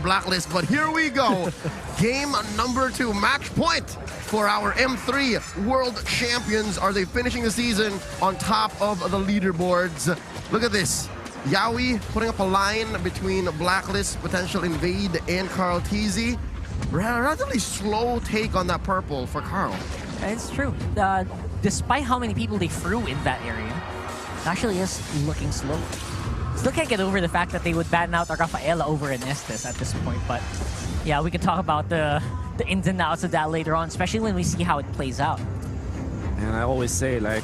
Blacklist, but here we go. Game number 2, match point for our M3 World Champions. Are they finishing the season on top of the leaderboards? Look at this. Yawi putting up a line between Blacklist, potential invade, and Carl TZ. Relatively slow take on that purple for Carl. It's true. Despite how many people they threw in that area, it actually is looking slow. Still can't get over the fact that they would ban out Rafaela over an Estes at this point, but yeah, we can talk about the ins and outs of that later on, especially when we see how it plays out. And I always say, like,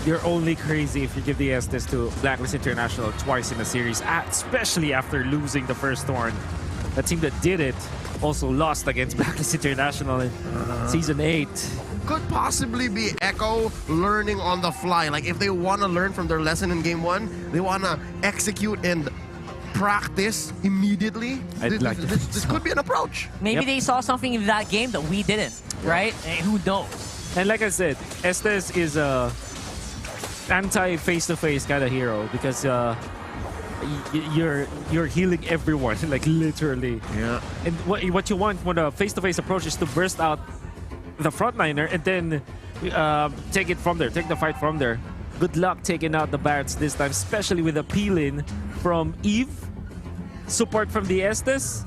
you're only crazy if you give the Estes to Blacklist International twice in a series, especially after losing the first one. The team that did it also lost against Blacklist International in Season 8. Could possibly be Echo learning on the fly. Like, if they want to learn from their lesson in Game 1, they want to execute and practice immediately. This could be an approach. Maybe they saw something in that game that we didn't, right? And who knows? And like I said, Estes is a anti-face-to-face kind of hero because you're healing everyone, like literally. Yeah. And what you want when a face-to-face approach is to burst out the frontliner and then take it from there, take the fight from there. Good luck taking out the Barretts this time, especially with a peel-in from Eve, support from the Estes.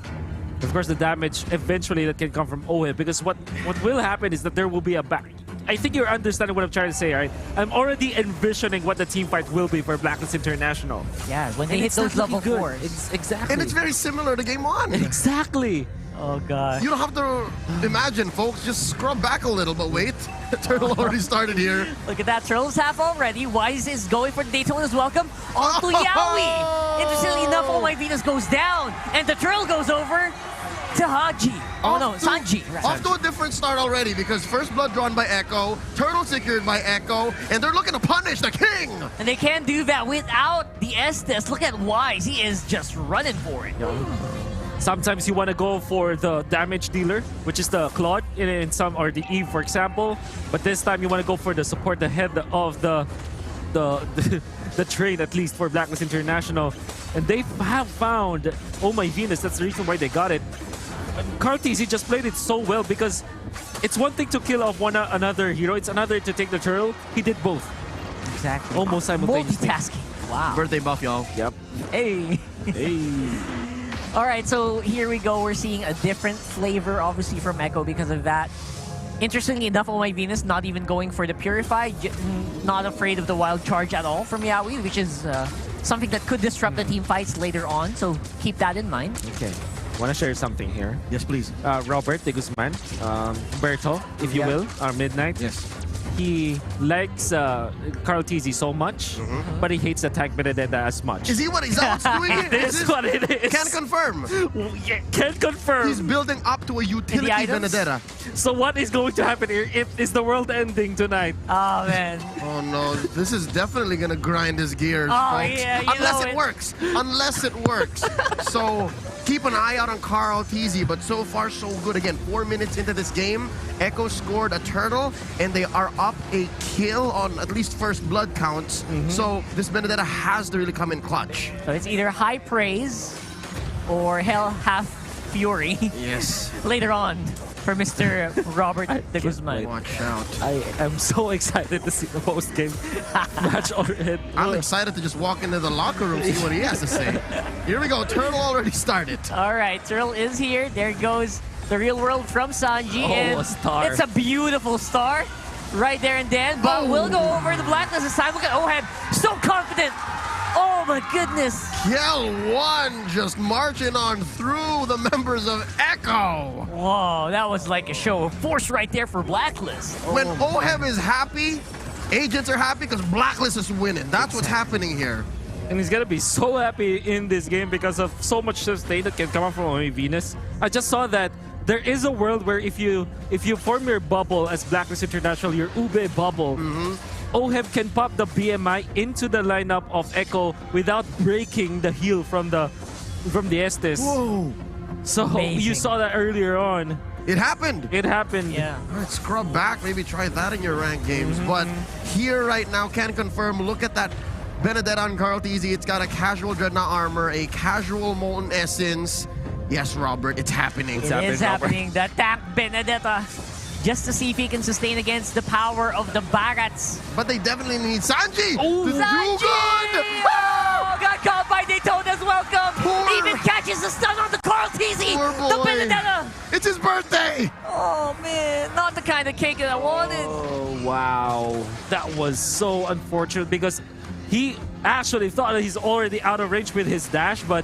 Of course, the damage eventually that can come from Oheb, because what will happen is that there will be a back. I think you're understanding what I'm trying to say, right? I'm already envisioning what the team fight will be for Blacklist International. Yeah, when they hit those level 4s. Exactly. And it's very similar to Game 1. Exactly. Oh, God. You don't have to imagine, folks. Just scrub back a little, but wait. The turtle already started here. Look at that. Turtle's half already. Wise is going for Daytona's welcome onto Yawi. Interestingly enough, Oh My Venus goes down, and the turtle goes over to Haji. Oh, no, Sanji. Right. Off to a different start already, because first blood drawn by Echo, turtle secured by Echo, and they're looking to punish the king. And they can't do that without the Estes. Look at Wise. He is just running for it. Sometimes you want to go for the damage dealer, which is the Claude in some, or the Eve, for example. But this time you want to go for the support, the head of the trade, at least for Blacklist International. And they have found Oh My Venus. That's the reason why they got it. Carl TZ just played it so well, because it's one thing to kill off another hero. It's another to take the turtle. He did both. Exactly. Almost simultaneously. Multitasking. Wow. Birthday buff, y'all. Yep. Hey. Hey. All right, so here we go. We're seeing a different flavor, obviously, from Echo because of that. Interestingly enough, Oh My Venus not even going for the Purify, not afraid of the Wild Charge at all from Yawi, which is something that could disrupt the team fights later on, so keep that in mind. Okay. I want to share something here. Yes, please. Robert de Guzman, Berto, if you will, Midnight. Yes. He likes Carl TZ so much, but he hates the tank Benedetta as much. Is that what's doing it? This is what it is. Can confirm. Yeah, can't confirm. He's building up to a utility Benedetta. So what is going to happen here? Is the world ending tonight? Oh, man. Oh, no. This is definitely going to grind his gears, Oh, folks. yeah, Unless it works. Unless it works. So keep an eye out on Carl TZ, but so far so good. Again, 4 minutes into this game, Echo scored a turtle, and they are up a kill on at least first blood counts. So this Benedetta has to really come in clutch. So it's either high praise or hell half fury. Yes. Later on for Mr. Robert de Guzman. Watch out. I am so excited to see the post-game match already. I'm excited to just walk into the locker room, see what he has to say. Here we go. Turtle already started. All right, Turtle is here. There goes the real world from Sanji. Oh, and a star. It's a beautiful star right there and then. But we'll go over the Blacklist this time. Look at Oheb. So confident. Oh, my goodness. Kill 1 just marching on through the members of Echo. Whoa, that was like a show of force right there for Blacklist. When Oheb is happy, agents are happy because Blacklist is winning. That's what's happening here. And he's gonna be so happy in this game because of so much sustain that can come up from Omi Venus. I just saw that there is a world where if you form your bubble as Blacklist International, your Ube bubble, Oheb can pop the BMI into the lineup of Echo without breaking the heel from the Estes. Whoa. So Amazing. you saw that earlier on. It happened. It happened. Yeah. All right, scrub back. Maybe try that in your ranked games. But here right now, can confirm. Look at that Benedetta on Carl TZ. It's got a casual Dreadnought armor, a casual Molten Essence. Yes, Robert, it's happening. It is happening. The attack Benedetta. Just to see if he can sustain against the power of the Barats. But they definitely need Sanji to do Sanji! good. Oh, got caught by Daytona's welcome. Poor- Even catches the stun on the Carl TZ. Poor The boy. Benedetta. It's his birthday. Oh, man. Not the kind of cake that I wanted. Oh, wow. That was so unfortunate because he actually thought that he's already out of range with his dash, but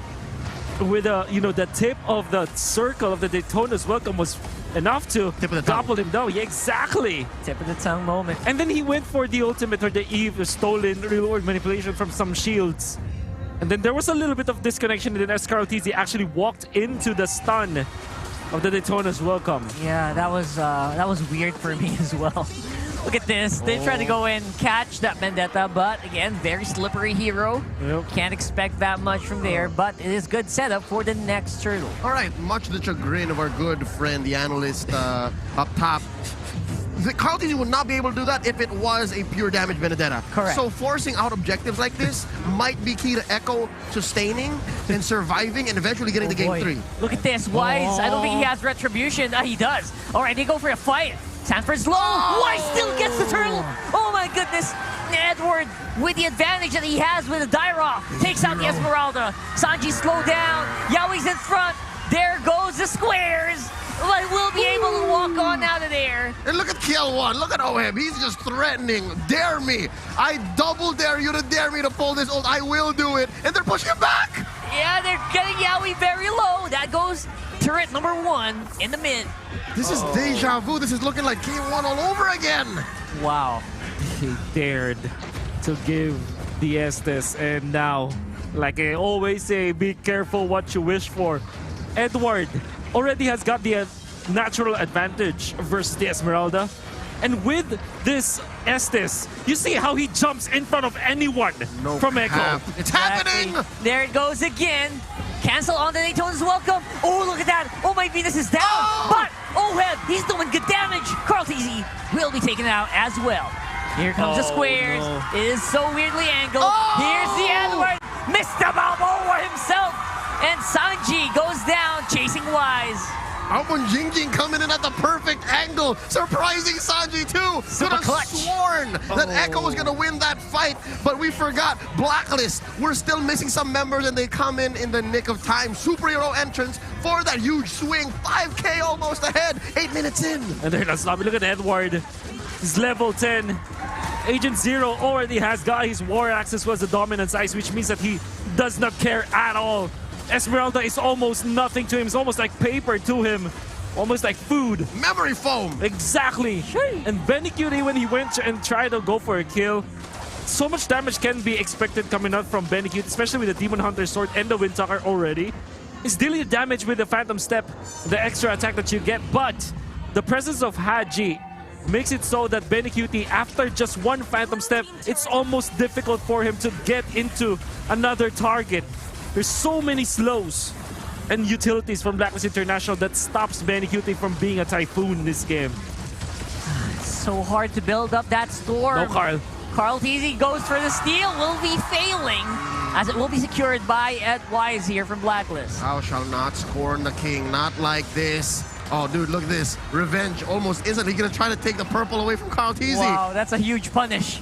with the tip of the circle of the Daytona's welcome was enough to Tip of the tongue. topple him down. Yeah, exactly. Tip of the tongue moment. And then he went for the ultimate or the Eve stolen real world manipulation from some shields. And then there was a little bit of disconnection, and then as Carl TZ actually walked into the stun of the Daytona's welcome. Yeah, that was weird for me as well. Look at this. They try to go in, catch that Vendetta, but again, very slippery hero. Yep. Can't expect that much from there, but it is good setup for the next turtle. All right, much to the chagrin of our good friend, the analyst up top. Carl TZ would not be able to do that if it was a pure damage Benedetta. Correct. So forcing out objectives like this might be key to Echo sustaining and surviving and eventually getting to game 3. Look at this. Wise. I don't think he has retribution. He does. All right, they go for a fight. Sanford's low. Wise still gets the turtle. Oh my goodness. Edward, with the advantage that he has with the Dyrock, takes out the Esmeralda. Sanji slowed down. Yaoi's in front. There goes the squares. But we'll be able to walk on out of there. And look at Kill1. Look at OM. He's just threatening. Dare me. I double dare you to dare me to pull this ult. I will do it. And they're pushing him back. Yeah, they're getting Yaoi very low. That goes turret number 1 in the mid. This is deja vu. This is looking like Kill1 all over again. Wow. He dared to give the Estes, and now, like I always say, be careful what you wish for. Edward already has got the natural advantage versus the Esmeralda. And with this Estes, you see how he jumps in front of anyone from Echo. It's happening! There it goes again. Cancel on the Daytona's welcome. Oh, look at that. Oh, my Venus is down. Oh! But, he's doing good damage. Carl TZ will be taken out as well. Here comes the squares. No. It is so weirdly angled. Oh! Here's the Edward. Mr. Balboa himself. And Sanji goes down, chasing Wise. Almond Jingjing coming in at the perfect angle, surprising Sanji too. Super Could have clutch. sworn that Echo was gonna win that fight, but we forgot Blacklist. We're still missing some members, and they come in the nick of time. Superhero entrance for that huge swing. 5K almost ahead. 8 minutes in. And they're not stopping. Look at Edward. He's level 10. Agent Zero already has got his War Axe as well as the Dominance Ice, which means that he does not care at all. Esmeralda is almost nothing to him. It's almost like paper to him. Almost like food. Memory foam. Exactly. And Benny Cutie, when he went and tried to go for a kill, so much damage can be expected coming out from Benny Cutie, especially with the Demon Hunter Sword and the Windtalker already. It's dealing the damage with the Phantom Step, the extra attack that you get, but the presence of Haji makes it so that Benny Cutie, after just one Phantom Step, it's almost difficult for him to get into another target. There's so many slows and utilities from Blacklist International that stops Benny Cutie from being a typhoon in this game. So hard to build up that storm. No, Carl. Carl TZ goes for the steal. Will be failing, as it will be secured by Ed Wise here from Blacklist. Thou shalt not scorn the king, not like this. Oh, dude, look at this. Revenge almost isn't he gonna try to take the purple away from Carl TZ? Wow, that's a huge punish.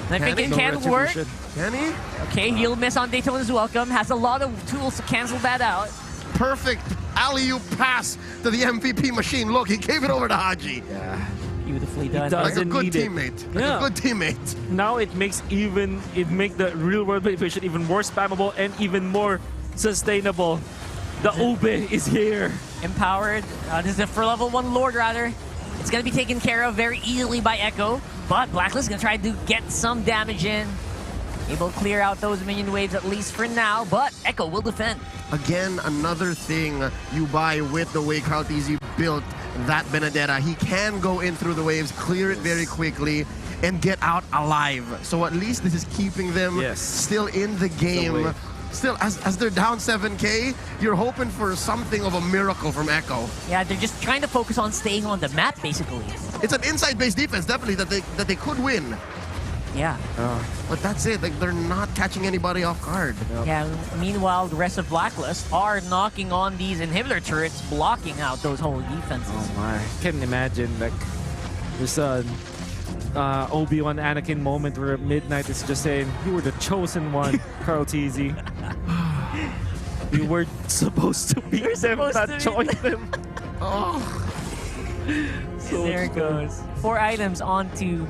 And I think it can work. Can he? Okay, he'll miss on Daytona's welcome. Has a lot of tools to cancel that out. Perfect alley-oop pass to the MVP machine. Look, he gave it over to Haji. Yeah. Beautifully done. does. Like a Doesn't good need it. teammate. Yeah. Like a good teammate. Now it makes the real world manipulation even more spammable and even more sustainable. The Ube is here. Empowered. This is for level 1 Lord, rather. It's going to be taken care of very easily by Echo, but Blacklist is going to try to get some damage in. Able to clear out those minion waves at least for now, but Echo will defend. Again, another thing you buy with the way Carl TZ built that Benedetta. He can go in through the waves, clear it very quickly, and get out alive. So at least this is keeping them still in the game. Still, as they're down 7K, you're hoping for something of a miracle from Echo. Yeah, they're just trying to focus on staying on the map, basically. It's an inside-based defense, definitely, that they could win. Yeah. But that's it. Like, they're not catching anybody off guard. Yeah, meanwhile, the rest of Blacklist are knocking on these inhibitor turrets, blocking out those whole defenses. Oh my. Can't imagine, like, there's an Obi-Wan Anakin moment where Midnight is just saying, you were the chosen one, Carl TZ. You were supposed to be them, not join them. Oh. So there it goes. 4 items onto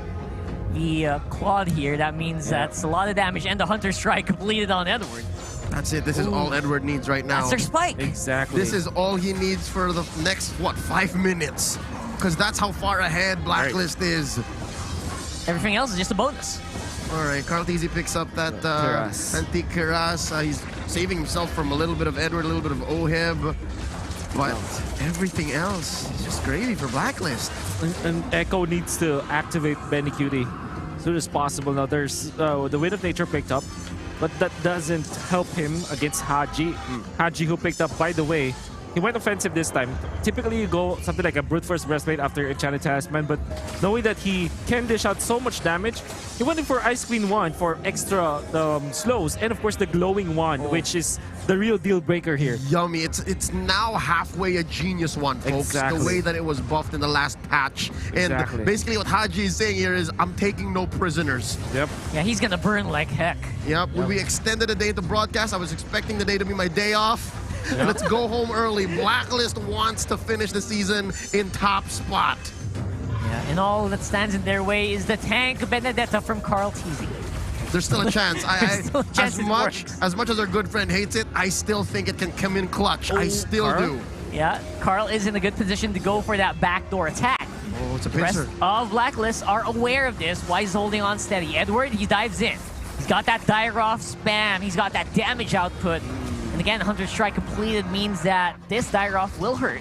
the Claude here. That means that's a lot of damage, and the Hunter Strike completed on Edward. That's it. This is all Edward needs right now. That's their spike. Exactly. This is all he needs for the next, what, 5 minutes? Because that's how far ahead Blacklist is. Everything else is just a bonus. All right, Carl TZ picks up that anti-Keras. He's saving himself from a little bit of Edward, a little bit of Oheb. But everything else is just gravy for Blacklist. And Echo needs to activate Benny Cutie as soon as possible. Now there's the Wind of Nature picked up, but that doesn't help him against Haji. Haji, who picked up, by the way, he went offensive this time. Typically you go something like a Brute Force Breastplate after Enchanted Talisman, but knowing that he can dish out so much damage, he went in for Ice Queen Wand for extra slows, and of course the Glowing Wand, which is the real deal breaker here. Yummy. It's now halfway a genius one, folks. Exactly. The way that it was buffed in the last patch. And basically what Haji is saying here is, I'm taking no prisoners. Yep. Yeah, he's gonna burn like heck. Yep. We extended the day to broadcast. I was expecting the day to be my day off. Let's go home early. Blacklist wants to finish the season in top spot. Yeah, and all that stands in their way is the tank Benedetta from Carl TZ. There's still a chance. Still a chance as much as our good friend hates it, I still think it can come in clutch. I still do. Yeah, Carl is in a good position to go for that backdoor attack. Oh, it's a The rest pincer. of Blacklist are aware of this. Why he's holding on steady. Edward, he dives in. He's got that Dire-Off spam. He's got that damage output. And again, Hunter Strike completed means that this Dire-Off will hurt.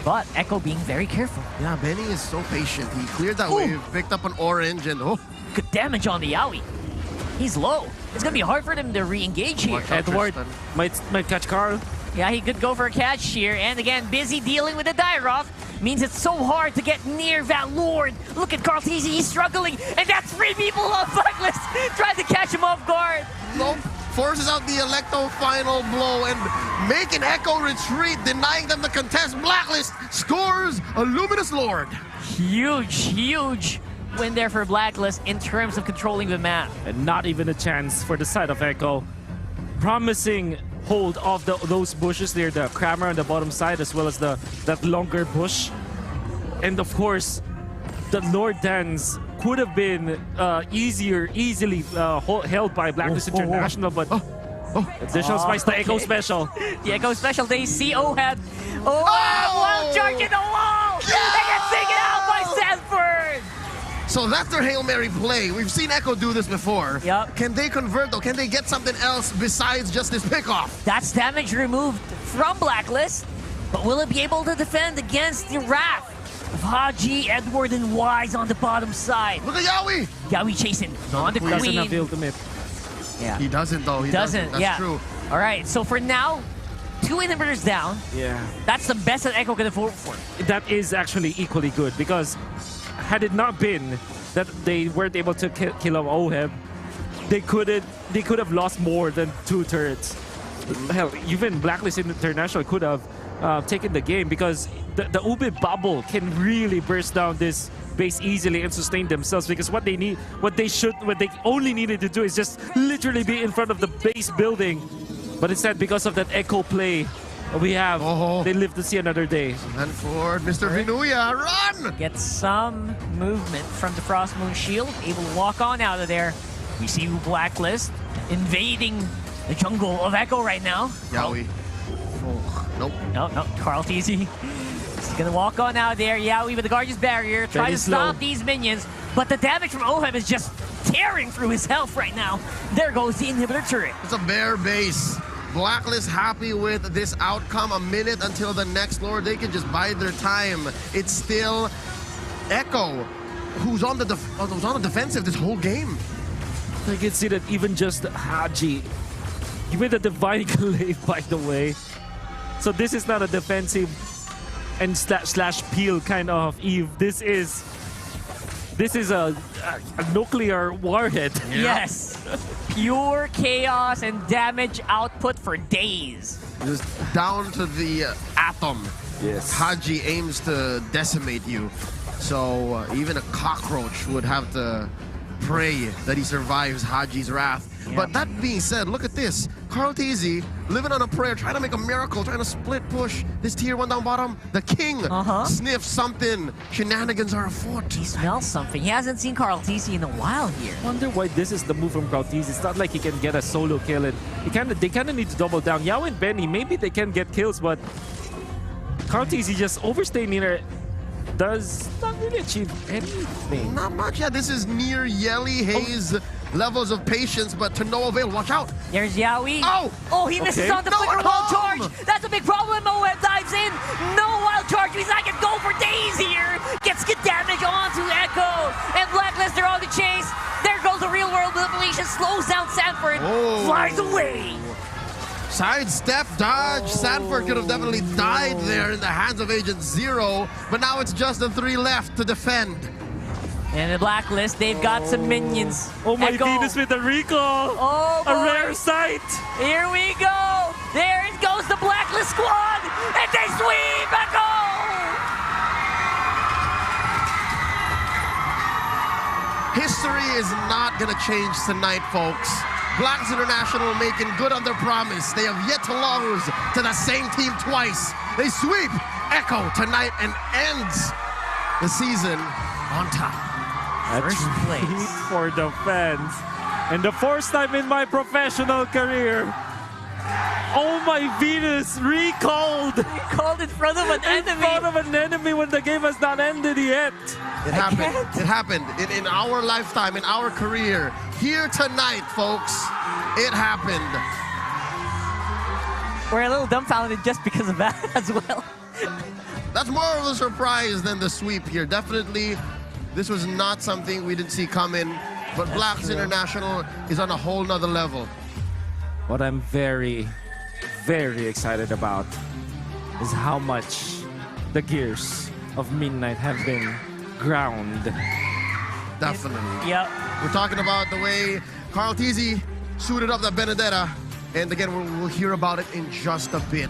But Echo being very careful. Yeah, Benny is so patient. He cleared that wave, picked up an orange, and Good damage on the Yowie. He's low. It's going to be hard for them to re-engage here. Edward might catch Carl. Yeah, he could go for a catch here. And again, busy dealing with the Dire-Off. Means it's so hard to get near that Lord. Look at Carl TZ, he's struggling. And that's 3 people on Blacklist trying to catch him off guard. nope. Forces out the Electo final blow and making Echo retreat, denying them the contest. Blacklist scores a Luminous Lord. Huge win there for Blacklist in terms of controlling the map. And not even a chance for the side of Echo. Promising hold of those bushes there, the Crammer on the bottom side, as well as that longer bush. And of course, the Lord Dance could have been easily held by Blacklist International, but additional spice, the Echo Special. The Echo Special, they see Oheb. Wild charge in the wall! Yeah! They get taken out by Sanford! So that's their Hail Mary play. We've seen Echo do this before. Yep. Can they convert though? Can they get something else besides just this pickoff? That's damage removed from Blacklist, but will it be able to defend against the wrath of Haji, Edward, and Wise on the bottom side? Look at Yowie! Yowie chasing on the Doesn't have the queen. ultimate. Yeah. He doesn't though. He doesn't. That's yeah. true. All right, so for now, 2 inhibitors down. Yeah. That's the best that Echo can afford for. That is actually equally good, because had it not been that they weren't able to kill off Oheb, they could have lost more than 2 turrets. Hell, even Blacklist International could have taken the game, because the Ube bubble can really burst down this base easily and sustain themselves, because what they only needed to do is just literally be in front of the base building. But instead, because of that Echo play we have, they live to see another day. And for Mr. Vinuya, run! Get some movement from the Frost Moon Shield, able to walk on out of there. We see Blacklist invading the jungle of Echo right now. Yowie. Nope. No, Carl TZ. He's gonna walk on out there. Yowie with the Guardian's Barrier, try to stop these minions, but the damage from Oheb is just tearing through his health right now. There goes the inhibitor turret. It's a bare base. Blacklist happy with this outcome. A minute until the next Lord. They can just bide their time. It's still Echo, who's on the defensive this whole game. I can see that even just Haji, even the Divine Glaive, by the way. So this is not a defensive and slash peel kind of Eve. This is This is a nuclear warhead. Yes. Pure chaos and damage output for days. Just down to the atom. Yes. Haji aims to decimate you. So even a cockroach would have to pray that he survives Haji's wrath. Yep. But that being said, look at this. Karl'tez living on a prayer, trying to make a miracle, trying to split push this tier 1 down bottom. The king sniffs something. Shenanigans are afoot. He smells something. He hasn't seen Karl'tez in a while here. Wonder why this is the move from Karl'tez. It's not like he can get a solo kill, and they kind of need to double down. Yao and Benny, maybe they can get kills, but Karl'tez just overstaying here. Does not really achieve anything. Not much. Yeah, this is near Yelly Hayes levels of patience, but to no avail. Watch out. There's Yaoi. Oh! He misses Okay. on the No, flicker at wild home. charge. That's a big problem. Moab dives in. No wild charge means I can go for days here. Gets good damage onto Echo. And Blacklist are on the chase. There goes the real world manipulation. Slows down Sanford. Oh. Flies away. Sidestep dodge. Sanford could have definitely died there in the hands of Agent Zero, but now it's just the 3 left to defend. And the Blacklist, they've got some minions. Oh my Echo. Venus with the recall! Oh, A boy. rare sight! Here we go. There it goes, the Blacklist squad. And they sweep Echo. History is not going to change tonight, folks. Blacks International making good on their promise. They have yet to lose to the same team twice. They sweep Echo tonight and ends the season on top. First place. Treat for the fans. And the first time in my professional career, oh my Venus, recalled! Called in front of an In enemy. front of an enemy when the game has not ended yet. It happened. It happened in our lifetime, in our career. Here tonight, folks, it happened. We're a little dumbfounded just because of that as well. That's more of a surprise than the sweep here. Definitely, this was not something we didn't see coming, but Blacks International is on a whole nother level. What I'm very, very excited about is how much the gears of Midnight have been ground. Definitely. Yep. We're talking about the way Karl'tez suited up that Benedetta. And again, we'll hear about it in just a bit.